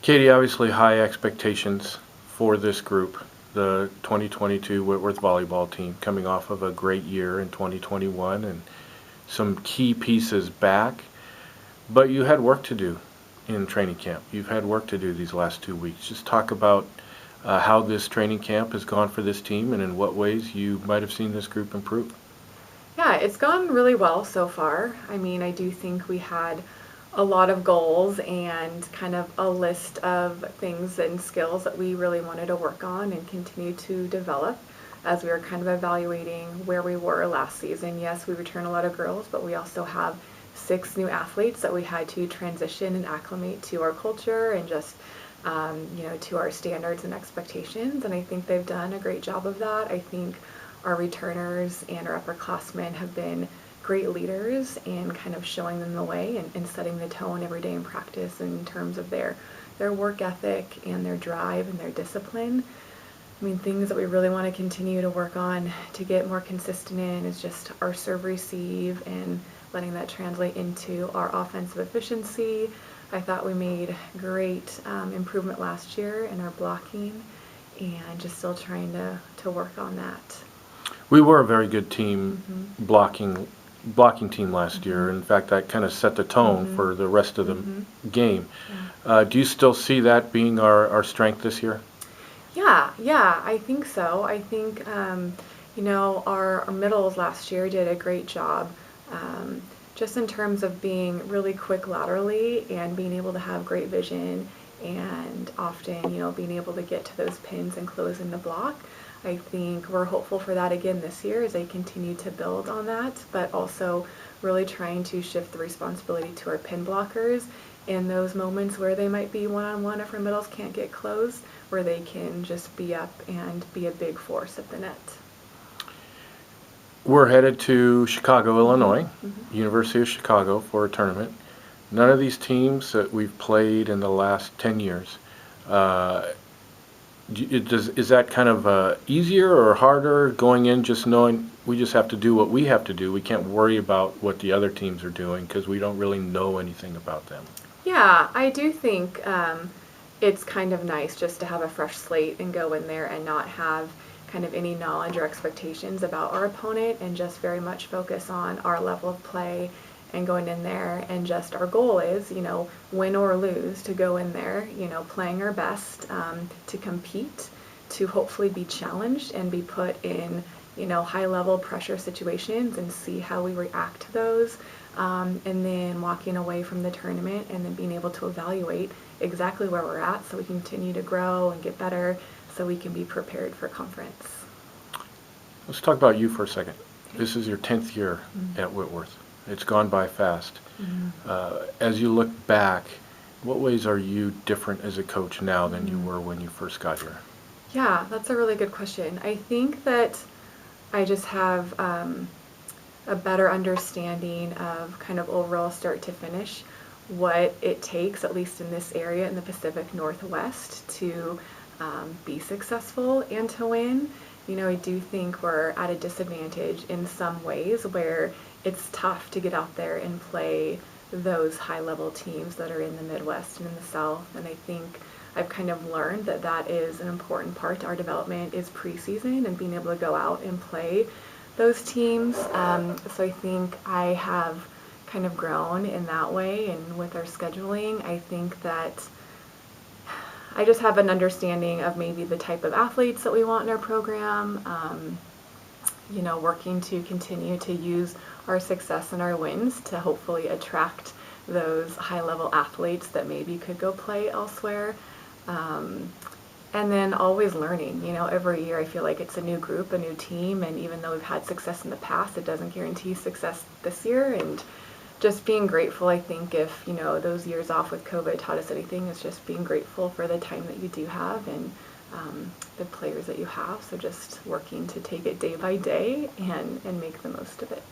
Katie, obviously high expectations for this group, the 2022 Whitworth volleyball team, coming off of a great year in 2021 and some key pieces back. But you had work to do in training camp. You've had work to do these last 2 weeks. Just talk about how this training camp has gone for this team and in what ways you might have seen this group improve. Yeah, it's gone really well so far. I mean, I do think we had a lot of goals and kind of a list of things and skills that we really wanted to work on and continue to develop as we were kind of evaluating where we were last season. Yes, we return a lot of girls, but we also have 6 new athletes that we had to transition and acclimate to our culture and just to our standards and expectations. And I think they've done a great job of that. I think our returners and our upperclassmen have been great leaders and kind of showing them the way and setting the tone every day in practice in terms of their work ethic and their drive and their discipline. I mean, things that we really want to continue to work on to get more consistent in is just our serve receive and letting that translate into our offensive efficiency. I thought we made great improvement last year in our blocking and just still trying to work on that. We were a very good team, Mm-hmm. blocking team last year. In fact, that kind of set the tone for the rest of the game. Yeah. Do you still see that being our strength this year? Yeah, I think so. I think, our middles last year did a great job just in terms of being really quick laterally and being able to have great vision and often, being able to get to those pins and close in the block. I think we're hopeful for that again this year as they continue to build on that, but also really trying to shift the responsibility to our pin blockers in those moments where they might be one-on-one if our middles can't get closed, where they can just be up and be a big force at the net. We're headed to Chicago, Illinois, University of Chicago for a tournament. None of these teams that we've played in the last 10 years, is that kind of easier or harder going in just knowing we just have to do what we have to do? We can't worry about what the other teams are doing because we don't really know anything about them. Yeah, I do think it's kind of nice just to have a fresh slate and go in there and not have kind of any knowledge or expectations about our opponent and just very much focus on our level of play and going in there and just our goal is, win or lose, to go in there, playing our best, to compete, to hopefully be challenged and be put in, high level pressure situations and see how we react to those. And then walking away from the tournament and then being able to evaluate exactly where we're at so we can continue to grow and get better so we can be prepared for conference. Let's talk about you for a second. This is your 10th year at Whitworth. It's gone by fast. As you look back, what ways are you different as a coach now than you were when you first got here? Yeah, that's a really good question. I think that I just have a better understanding of kind of overall start to finish what it takes, at least in this area in the Pacific Northwest, to be successful and to win. I do think we're at a disadvantage in some ways where it's tough to get out there and play those high-level teams that are in the Midwest and in the South. And I think I've kind of learned that that is an important part to our development is preseason and being able to go out and play those teams. So I think I have kind of grown in that way. And with our scheduling, I think that I just have an understanding of maybe the type of athletes that we want in our program, working to continue to use our success and our wins to hopefully attract those high-level athletes that maybe could go play elsewhere. And then always learning, every year I feel like it's a new group, a new team, and even though we've had success in the past, it doesn't guarantee success this year. And just being grateful, I think if, those years off with COVID taught us anything, is just being grateful for the time that you do have and the players that you have. So just working to take it day by day and make the most of it.